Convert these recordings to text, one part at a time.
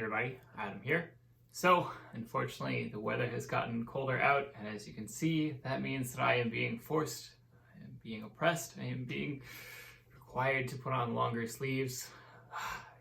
everybody, Adam here. So, unfortunately, the weather has gotten colder out, and as you can see, that means that I am being forced, I am being oppressed, I am being required to put on longer sleeves.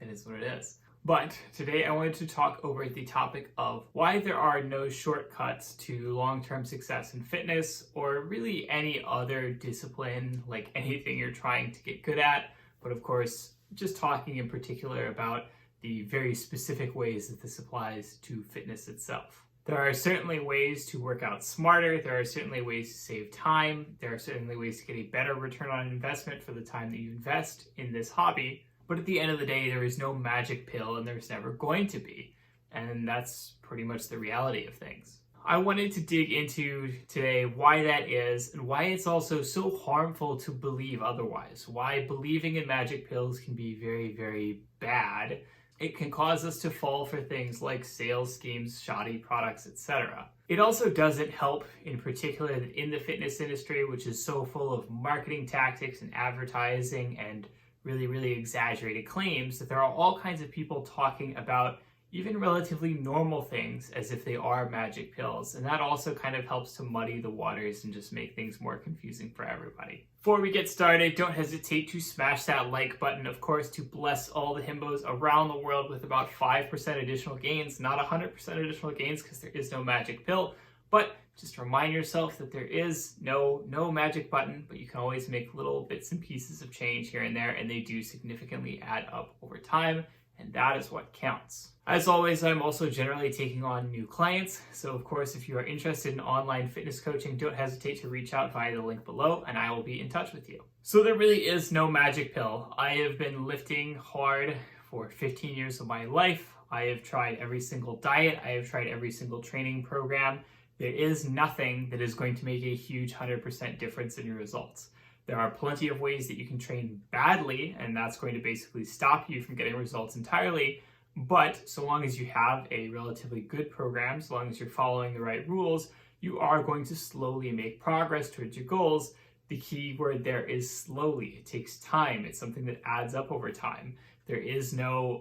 It is what it is. But today I wanted to talk over the topic of why there are no shortcuts to long-term success in fitness, or really any other discipline, like anything you're trying to get good at, but of course, just talking in particular about the very specific ways that this applies to fitness itself. There are certainly ways to work out smarter, there are certainly ways to save time, there are certainly ways to get a better return on investment for the time that you invest in this hobby, but at the end of the day, there is no magic pill and there's never going to be, and that's pretty much the reality of things. I wanted to dig into today why that is and why it's also so harmful to believe otherwise, why believing in magic pills can be very, very bad. It can cause us to fall for things like sales schemes, shoddy products, etc. It also doesn't help, in particular, that in the fitness industry, which is so full of marketing tactics and advertising and really, really exaggerated claims, that there are all kinds of people talking about even relatively normal things as if they are magic pills. And that also kind of helps to muddy the waters and just make things more confusing for everybody. Before we get started, don't hesitate to smash that like button, of course, to bless all the Himbos around the world with about 5% additional gains, not 100% additional gains because there is no magic pill, but just remind yourself that there is no magic button, but you can always make little bits and pieces of change here and there, and they do significantly add up over time, and that is what counts. As always, I'm also generally taking on new clients, so of course, if you are interested in online fitness coaching, don't hesitate to reach out via the link below, and I will be in touch with you. So there really is no magic pill. I have been lifting hard for 15 years of my life. I have tried every single diet. I have tried every single training program. There is nothing that is going to make a huge 100% difference in your results. There are plenty of ways that you can train badly, and that's going to basically stop you from getting results entirely. But so long as you have a relatively good program, so long as you're following the right rules, you are going to slowly make progress towards your goals. The key word there is slowly. It takes time. It's something that adds up over time. There is no,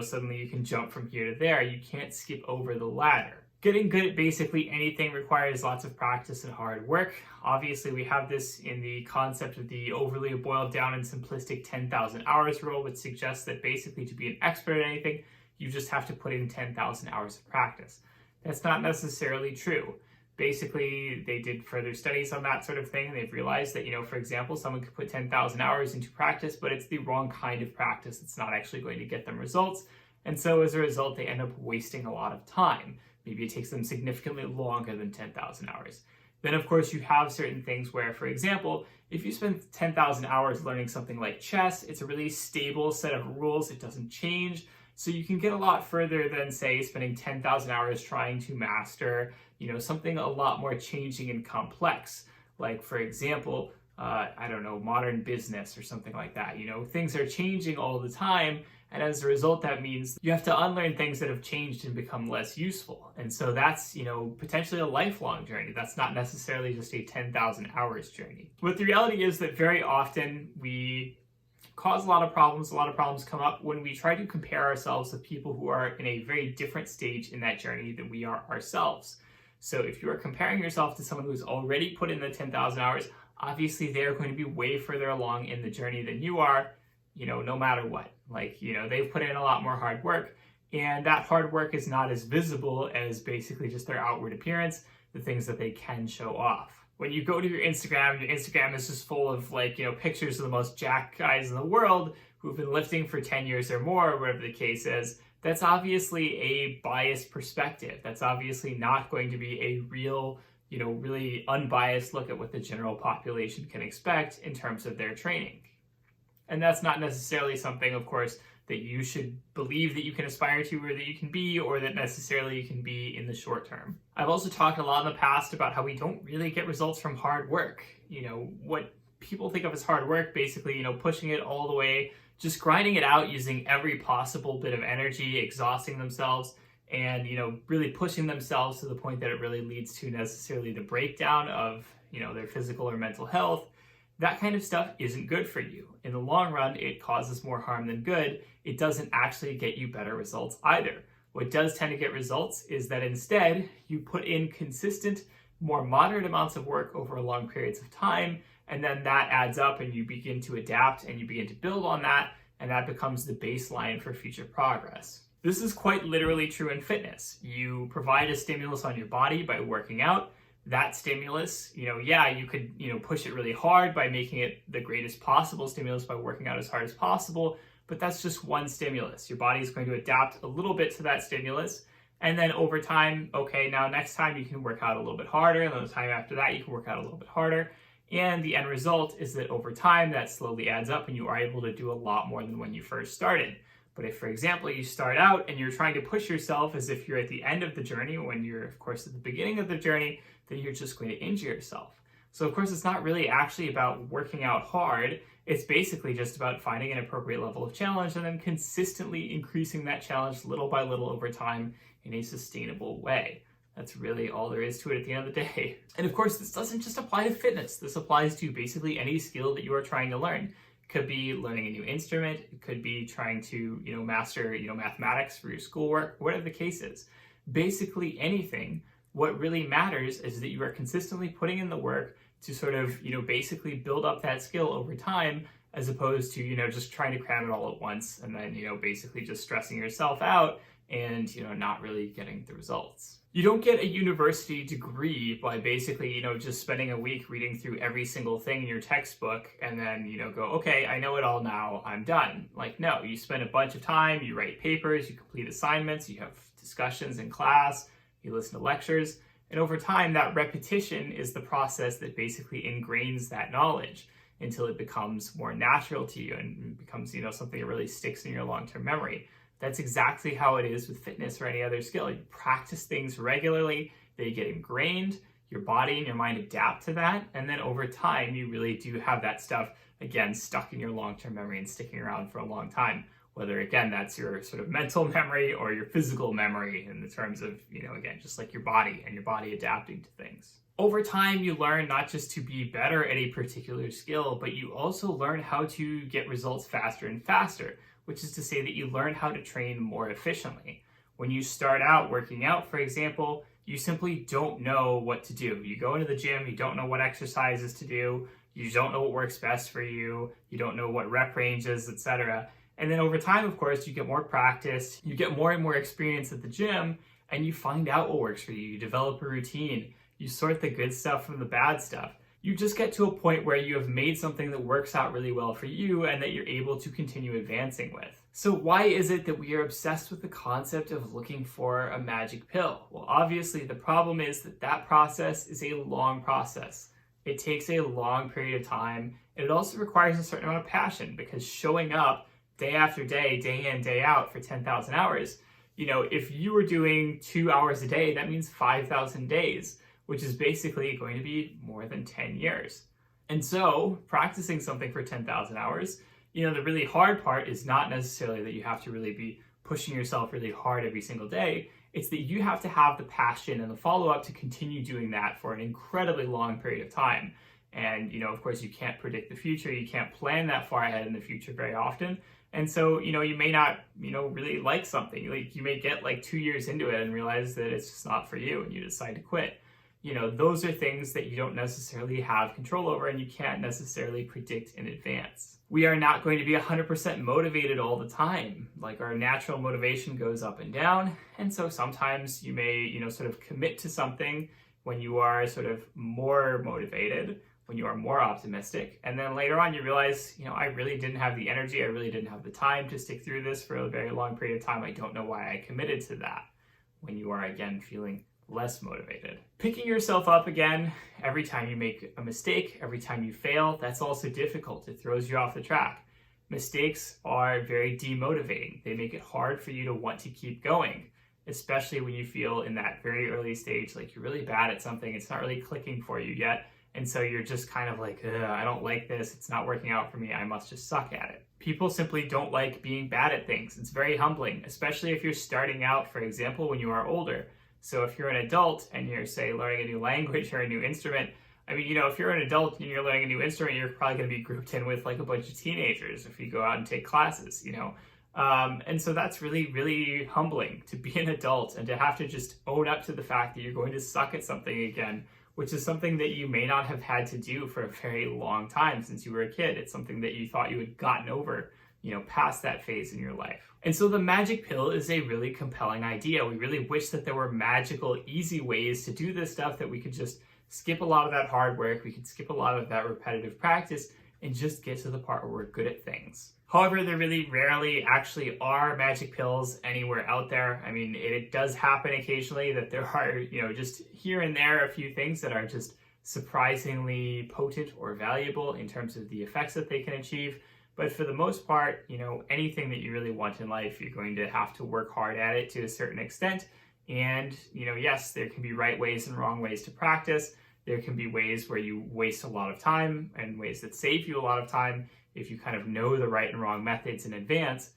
suddenly you can jump from here to there. You can't skip over the ladder. Getting good at basically anything requires lots of practice and hard work. Obviously, we have this in the concept of the overly boiled down and simplistic 10,000 hours rule, which suggests that basically to be an expert at anything, you just have to put in 10,000 hours of practice. That's not necessarily true. Basically, they did further studies on that sort of thing, and they've realized that, for example, someone could put 10,000 hours into practice, but it's the wrong kind of practice. It's not actually going to get them results. And so as a result, they end up wasting a lot of time. Maybe it takes them significantly longer than 10,000 hours. Then, of course, you have certain things where, for example, if you spend 10,000 hours learning something like chess, it's a really stable set of rules. It doesn't change. So you can get a lot further than, say, spending 10,000 hours trying to master, something a lot more changing and complex. Like, for example, modern business or something like that. Things are changing all the time. And as a result, that means you have to unlearn things that have changed and become less useful. And so that's, potentially a lifelong journey. That's not necessarily just a 10,000 hours journey. But the reality is that very often we cause a lot of problems. A lot of problems come up when we try to compare ourselves with people who are in a very different stage in that journey than we are ourselves. So if you are comparing yourself to someone who's already put in the 10,000 hours, obviously they're going to be way further along in the journey than you are, no matter what. They've put in a lot more hard work, and that hard work is not as visible as basically just their outward appearance, the things that they can show off. When you go to your Instagram is just full of pictures of the most jacked guys in the world who've been lifting for 10 years or more, or whatever the case is. That's obviously a biased perspective. That's obviously not going to be a real, really unbiased look at what the general population can expect in terms of their training. And that's not necessarily something, of course, that you should believe that you can aspire to or that you can be, or that necessarily you can be in the short term. I've also talked a lot in the past about how we don't really get results from hard work. What people think of as hard work, basically, pushing it all the way, just grinding it out using every possible bit of energy, exhausting themselves, and, really pushing themselves to the point that it really leads to necessarily the breakdown of, their physical or mental health. That kind of stuff isn't good for you. In the long run, it causes more harm than good. It doesn't actually get you better results either. What does tend to get results is that instead you put in consistent, more moderate amounts of work over long periods of time, and then that adds up and you begin to adapt and you begin to build on that, and that becomes the baseline for future progress. This is quite literally true in fitness. You provide a stimulus on your body by working out. That stimulus, you could, push it really hard by making it the greatest possible stimulus by working out as hard as possible, but that's just one stimulus. Your body is going to adapt a little bit to that stimulus, and then over time, okay, now next time you can work out a little bit harder, and then the time after that you can work out a little bit harder, and the end result is that over time that slowly adds up and you are able to do a lot more than when you first started. But if, for example, you start out and you're trying to push yourself as if you're at the end of the journey when you're, of course, at the beginning of the journey, then you're just going to injure yourself. So, of course, it's not really actually about working out hard. It's basically just about finding an appropriate level of challenge and then consistently increasing that challenge little by little over time in a sustainable way. That's really all there is to it at the end of the day. And of course, this doesn't just apply to fitness. This applies to basically any skill that you are trying to learn. It could be learning a new instrument. It could be trying to, master, mathematics for your schoolwork, whatever the case is. Basically anything. What really matters is that you are consistently putting in the work to sort of, basically build up that skill over time, as opposed to, just trying to cram it all at once and then, basically just stressing yourself out and, not really getting the results. You don't get a university degree by basically, just spending a week reading through every single thing in your textbook and then, go, okay, I know it all now, I'm done. Like, no, you spend a bunch of time, you write papers, you complete assignments, you have discussions in class, you listen to lectures, and over time, that repetition is the process that basically ingrains that knowledge until it becomes more natural to you and becomes, something that really sticks in your long-term memory. That's exactly how it is with fitness or any other skill. You practice things regularly, they get ingrained, your body and your mind adapt to that, and then over time, you really do have that stuff, again, stuck in your long-term memory and sticking around for a long time. Whether, again, that's your sort of mental memory or your physical memory in the terms of, again, just like your body and your body adapting to things. Over time, you learn not just to be better at a particular skill, but you also learn how to get results faster and faster, which is to say that you learn how to train more efficiently. When you start out working out, for example, you simply don't know what to do. You go into the gym, you don't know what exercises to do, you don't know what works best for you, you don't know what rep range is, etc. And then over time, of course, you get more practice, you get more and more experience at the gym, and you find out what works for you. You develop a routine, you sort the good stuff from the bad stuff. You just get to a point where you have made something that works out really well for you and that you're able to continue advancing with. So why is it that we are obsessed with the concept of looking for a magic pill? Well, obviously the problem is that process is a long process. It takes a long period of time, and it also requires a certain amount of passion, because showing up day after day, day in, day out for 10,000 hours, if you were doing 2 hours a day, that means 5,000 days, which is basically going to be more than 10 years. And so practicing something for 10,000 hours, the really hard part is not necessarily that you have to really be pushing yourself really hard every single day. It's that you have to have the passion and the follow-up to continue doing that for an incredibly long period of time. And, of course, you can't predict the future. You can't plan that far ahead in the future very often. And so, you may not, really like something. Like, you may get 2 years into it and realize that it's just not for you and you decide to quit. Those are things that you don't necessarily have control over and you can't necessarily predict in advance. We are not going to be 100% motivated all the time. Like, our natural motivation goes up and down. And so sometimes you may, sort of commit to something when you are sort of more motivated, when you are more optimistic. And then later on you realize, I really didn't have the energy, I really didn't have the time to stick through this for a very long period of time. I don't know why I committed to that. When you are, again, feeling less motivated. Picking yourself up again every time you make a mistake, every time you fail, that's also difficult. It throws you off the track. Mistakes are very demotivating. They make it hard for you to want to keep going, especially when you feel in that very early stage like you're really bad at something, it's not really clicking for you yet, and so you're just kind of like, I don't like this, it's not working out for me, I must just suck at it. People simply don't like being bad at things. It's very humbling, especially if you're starting out, for example, when you are older. So if you're an adult and you're, say, learning a new language or a new instrument, if you're an adult and you're learning a new instrument, you're probably going to be grouped in with a bunch of teenagers if you go out and take classes, And so that's really, really humbling to be an adult and to have to just own up to the fact that you're going to suck at something again, which is something that you may not have had to do for a very long time since you were a kid. It's something that you thought you had gotten over, past that phase in your life. And so the magic pill is a really compelling idea. We really wish that there were magical, easy ways to do this stuff, that we could just skip a lot of that hard work, we could skip a lot of that repetitive practice, and just get to the part where we're good at things. However, there really rarely actually are magic pills anywhere out there. I mean, it does happen occasionally that there are, just here and there, a few things that are just surprisingly potent or valuable in terms of the effects that they can achieve. But for the most part, anything that you really want in life, you're going to have to work hard at it to a certain extent. And, yes, there can be right ways and wrong ways to practice. There can be ways where you waste a lot of time and ways that save you a lot of time if you kind of know the right and wrong methods in advance.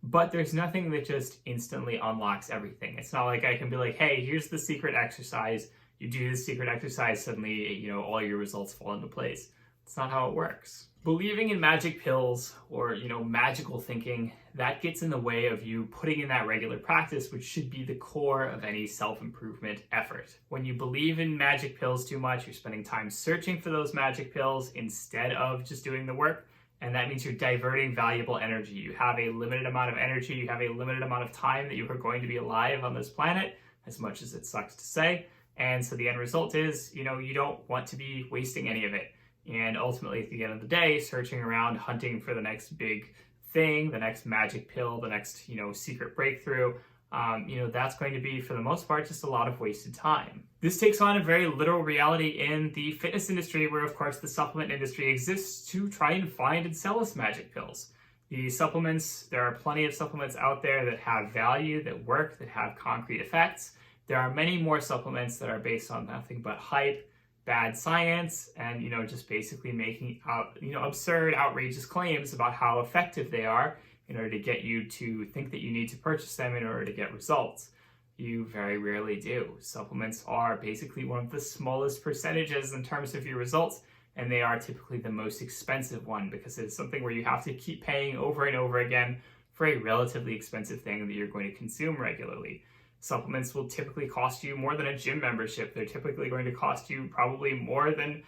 But there's nothing that just instantly unlocks everything. It's not like I can be like, hey, here's the secret exercise. You do the secret exercise, suddenly, all your results fall into place. It's not how it works. Believing in magic pills or, magical thinking, that gets in the way of you putting in that regular practice, which should be the core of any self-improvement effort. When you believe in magic pills too much, you're spending time searching for those magic pills instead of just doing the work. And that means you're diverting valuable energy. You have a limited amount of energy, you have a limited amount of time that you are going to be alive on this planet, as much as it sucks to say. And so the end result is, you don't want to be wasting any of it. And ultimately, at the end of the day, searching around, hunting for the next big thing, the next magic pill, the next, secret breakthrough, that's going to be, for the most part, just a lot of wasted time. This takes on a very literal reality in the fitness industry, where, of course, the supplement industry exists to try and find and sell us magic pills. The supplements, there are plenty of supplements out there that have value, that work, that have concrete effects. There are many more supplements that are based on nothing but hype, bad science, and just basically making absurd, outrageous claims about how effective they are in order to get you to think that you need to purchase them in order to get results. You very rarely do. Supplements are basically one of the smallest percentages in terms of your results, and they are typically the most expensive one because it's something where you have to keep paying over and over again for a relatively expensive thing that you're going to consume regularly. Supplements will typically cost you more than a gym membership. They're typically going to cost you probably more than,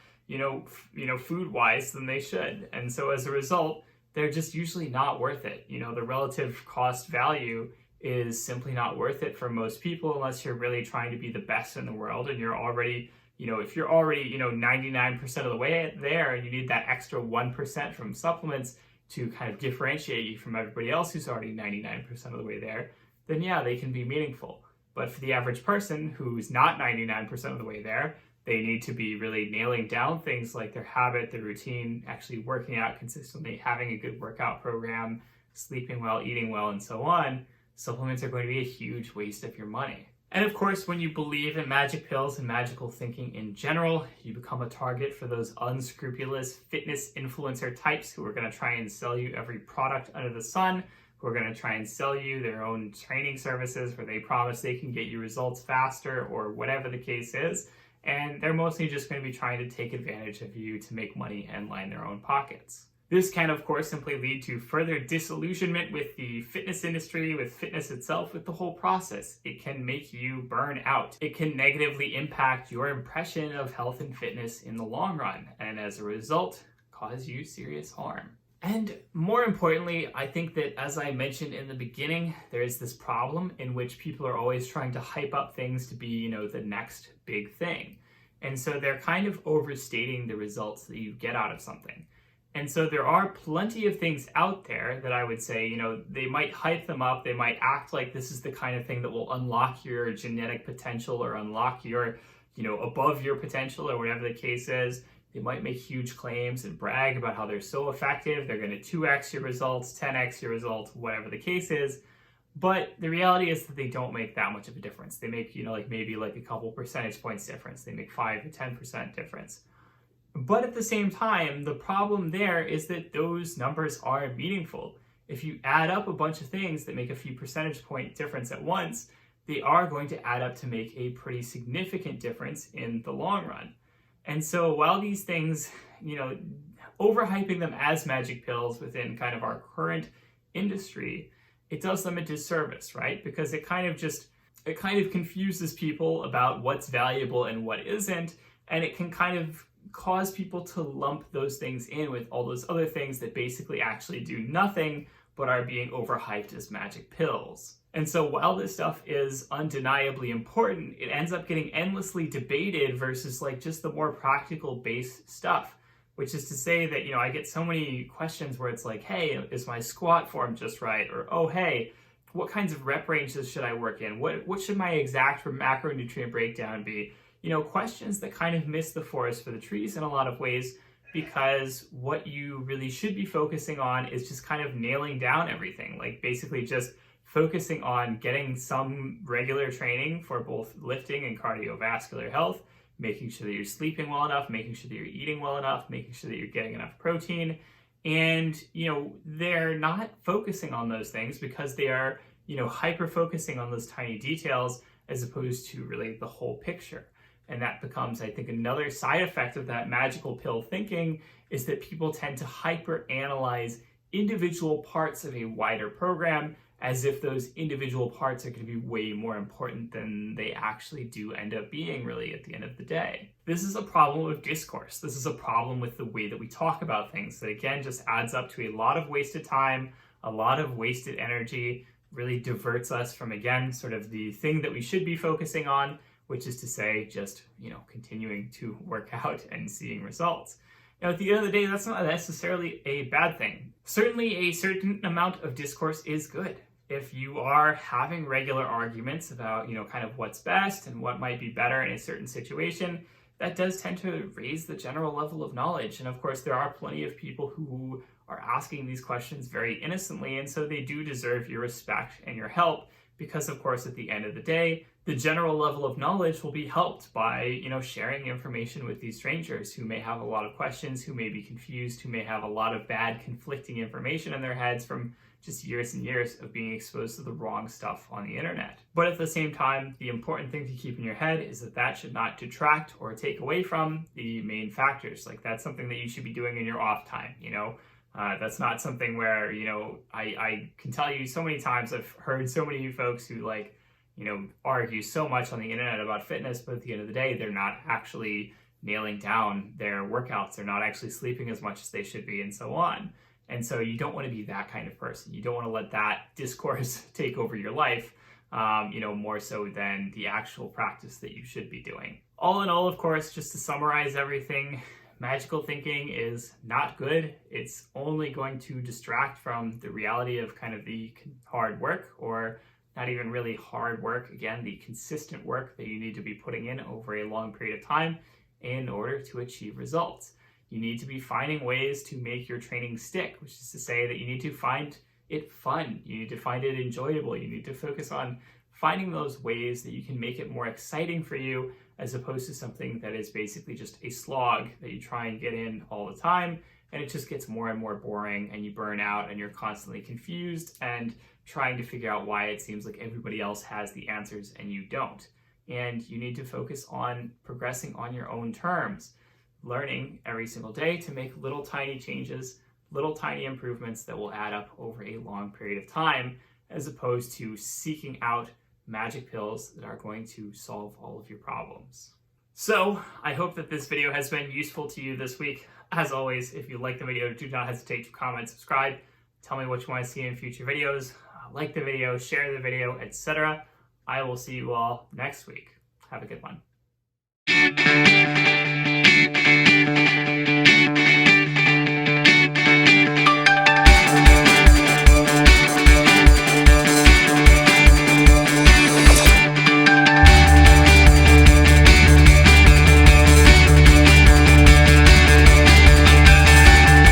food-wise than they should. And so as a result, they're just usually not worth it. The relative cost value is simply not worth it for most people unless you're really trying to be the best in the world and you're already, if you're already, 99% of the way there and you need that extra 1% from supplements to kind of differentiate you from everybody else who's already 99% of the way there, then yeah, they can be meaningful. But for the average person who's not 99% of the way there, they need to be really nailing down things like their habit, their routine, actually working out consistently, having a good workout program, sleeping well, eating well, and so on. Supplements are going to be a huge waste of your money. And of course, when you believe in magic pills and magical thinking in general, you become a target for those unscrupulous fitness influencer types who are going to try and sell you every product under the sun, who are going to try and sell you their own training services where they promise they can get you results faster or whatever the case is. And they're mostly just going to be trying to take advantage of you to make money and line their own pockets. This can, of course, simply lead to further disillusionment with the fitness industry, with fitness itself, with the whole process. It can make you burn out. It can negatively impact your impression of health and fitness in the long run, and as a result, cause you serious harm. And more importantly, I think that, as I mentioned in the beginning, there is this problem in which people are always trying to hype up things to be, the next big thing. And so they're kind of overstating the results that you get out of something. And so there are plenty of things out there that I would say, they might hype them up. They might act like this is the kind of thing that will unlock your genetic potential or unlock your, above your potential or whatever the case is. They might make huge claims and brag about how they're so effective. They're going to 2x your results, 10x your results, whatever the case is. But the reality is that they don't make that much of a difference. They make, maybe a couple percentage points difference. They make 5 to 10% difference. But at the same time, the problem there is that those numbers aren't meaningful. If you add up a bunch of things that make a few percentage point difference at once, they are going to add up to make a pretty significant difference in the long run. And so while these things, overhyping them as magic pills within kind of our current industry it does them a disservice, right? Because it kind of confuses people about what's valuable and what isn't, and it can kind of cause people to lump those things in with all those other things that basically actually do nothing but are being overhyped as magic pills. And so while this stuff is undeniably important, it ends up getting endlessly debated versus like just the more practical base stuff, which is to say that, I get so many questions where it's like, hey, is my squat form just right? Or, oh, hey, what kinds of rep ranges should I work in? What should my exact macronutrient breakdown be? Questions that kind of miss the forest for the trees in a lot of ways, because what you really should be focusing on is just kind of nailing down everything. Like basically just focusing on getting some regular training for both lifting and cardiovascular health, making sure that you're sleeping well enough, making sure that you're eating well enough, making sure that you're getting enough protein. And, they're not focusing on those things because they are, hyper focusing on those tiny details as opposed to really the whole picture. And that becomes, I think, another side effect of that magical pill thinking, is that people tend to hyper analyze individual parts of a wider program as if those individual parts are going to be way more important than they actually do end up being really at the end of the day. This is a problem with discourse. This is a problem with the way that we talk about things that, again, just adds up to a lot of wasted time, a lot of wasted energy, really diverts us from, again, sort of the thing that we should be focusing on, which is to say just, continuing to work out and seeing results. Now, at the end of the day, that's not necessarily a bad thing. Certainly a certain amount of discourse is good. If you are having regular arguments about, kind of what's best and what might be better in a certain situation, that does tend to raise the general level of knowledge. And of course, there are plenty of people who are asking these questions very innocently, and so they do deserve your respect and your help, because of course, at the end of the day, the general level of knowledge will be helped by, sharing information with these strangers who may have a lot of questions, who may be confused, who may have a lot of bad conflicting information in their heads from just years and years of being exposed to the wrong stuff on the internet. But at the same time, the important thing to keep in your head is that that should not detract or take away from the main factors. Like, that's something that you should be doing in your off time, That's not something where, I can tell you so many times, I've heard so many folks who argue so much on the internet about fitness, but at the end of the day, they're not actually nailing down their workouts. They're not actually sleeping as much as they should be, and so on. And so you don't want to be that kind of person. You don't want to let that discourse take over your life, more so than the actual practice that you should be doing. All in all, of course, just to summarize everything, magical thinking is not good. It's only going to distract from the reality of kind of the hard work, or not even really hard work, again, the consistent work that you need to be putting in over a long period of time in order to achieve results. You need to be finding ways to make your training stick, which is to say that you need to find it fun. You need to find it enjoyable. You need to focus on finding those ways that you can make it more exciting for you, as opposed to something that is basically just a slog that you try and get in all the time, and it just gets more and more boring, and you burn out, and you're constantly confused and trying to figure out why it seems like everybody else has the answers and you don't. And you need to focus on progressing on your own terms, learning every single day to make little tiny changes, little tiny improvements that will add up over a long period of time, as opposed to seeking out magic pills that are going to solve all of your problems. So I hope that this video has been useful to you this week. As always, if you like the video, do not hesitate to comment, subscribe, tell me what you want to see in future videos, like the video, share the video, etc. I will see you all next week. Have a good one.